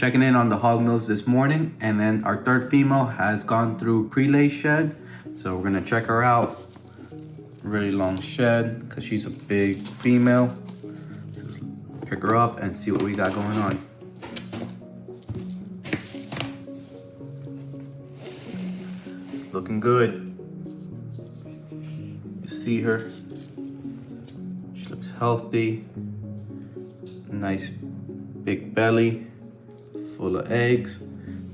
checking in on the hognose this morning, and then our third female has gone through pre-lay shed. So we're gonna check her out. Really long shed because she's a big female. Let's pick her up and see what we got going on. It's looking good. You see her. She looks healthy. Nice big belly, full of eggs.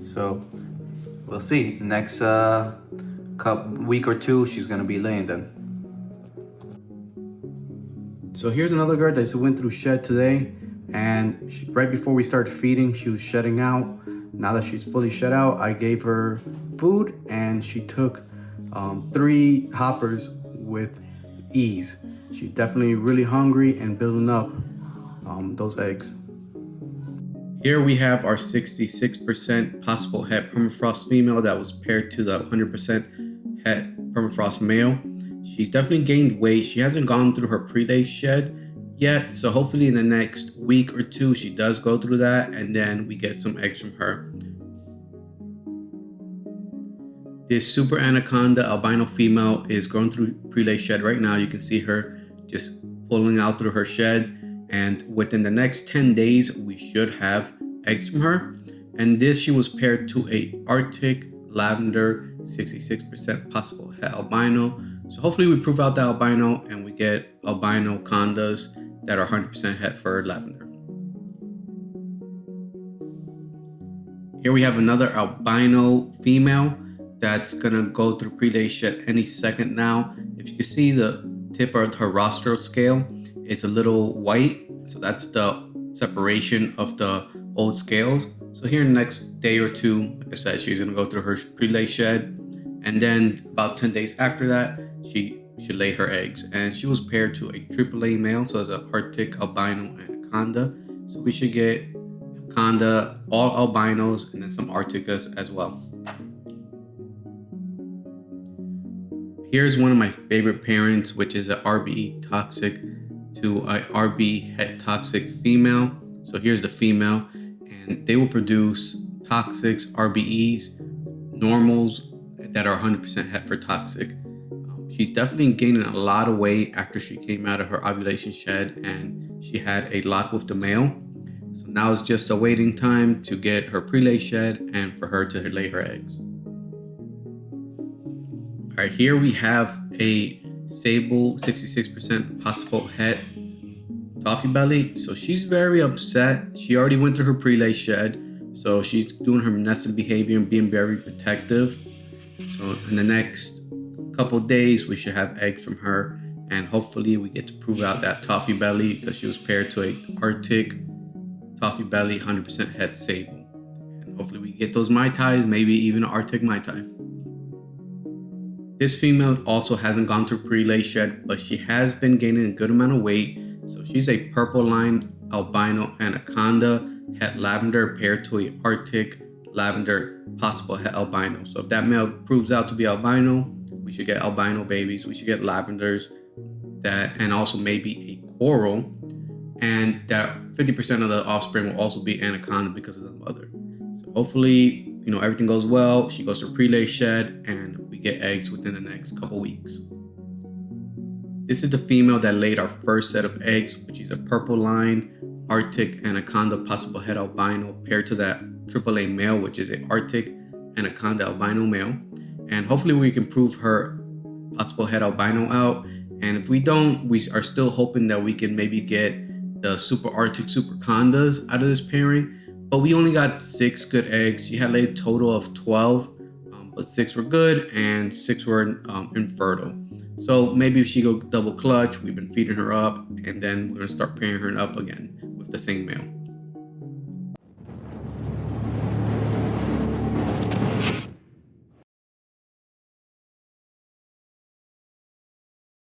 So we'll see. Next week or two, she's gonna be laying them. So here's another girl that just went through shed today, and right before we started feeding, she was shedding out. Now that she's fully shed out, I gave her food, and she took 3 hoppers with ease. She's definitely really hungry and building up those eggs. Here we have our 66% possible het permafrost female that was paired to the 100% het permafrost male. She's definitely gained weight. She hasn't gone through her pre-lay shed yet, so hopefully in the next week or two she does go through that, and then we get some eggs from her. This super anaconda albino female is going through pre-lay shed right now. You can see her just pulling out through her shed, and within the next 10 days we should have eggs from her. And this, she was paired to a Arctic lavender 66% possible het albino. So hopefully we prove out the albino and we get albino condas that are 100% het for lavender. Here we have another albino female that's gonna go through pre-lay shed any second now. If you can see, the tip of her rostral scale is a little white, so that's the separation of the old scales. So here in the next day or two, like I said, she's gonna go through her pre-lay shed, and then about 10 days after that, she should lay her eggs. And she was paired to a AAA male, so it's an Arctic albino anaconda. So we should get anaconda, all albinos, and then some Arcticas as well. Here's one of my favorite pairings, which is an RBE toxic to a RB het toxic female. So here's the female, and they will produce toxics, RBEs, normals that are 100% het for toxic. She's definitely gaining a lot of weight after she came out of her ovulation shed, and she had a lock with the male. So now it's just a waiting time to get her pre-lay shed and for her to lay her eggs. All right, here we have a sable 66% possible het toffee belly. So she's very upset. She already went through her pre-lay shed, so she's doing her nesting behavior and being very protective. So in the next couple days we should have eggs from her, and hopefully we get to prove out that toffee belly because she was paired to a Arctic toffee belly 100% het sable, and hopefully we get those mai tais, maybe even an Arctic mai tai. This female also hasn't gone through pre-lay shed, but she has been gaining a good amount of weight. So she's a purple line albino anaconda het lavender paired to a Arctic lavender possible het albino. So if that male proves out to be albino, we should get albino babies. We should get lavenders, and also maybe a coral, and that 50% of the offspring will also be anaconda because of the mother. So hopefully, everything goes well. She goes to pre-lay shed, and we get eggs within the next couple weeks. This is the female that laid our first set of eggs, which is a purple line Arctic anaconda possible het albino paired to that AAA male, which is a Arctic anaconda albino male. And hopefully we can prove her possible het albino out. And if we don't, we are still hoping that we can maybe get the super Arctic super condas out of this pairing. But we only got 6 good eggs. She had laid a total of 12, but 6 were good and 6 were infertile. So maybe if she go double clutch, we've been feeding her up, and then we're gonna start pairing her up again with the same male.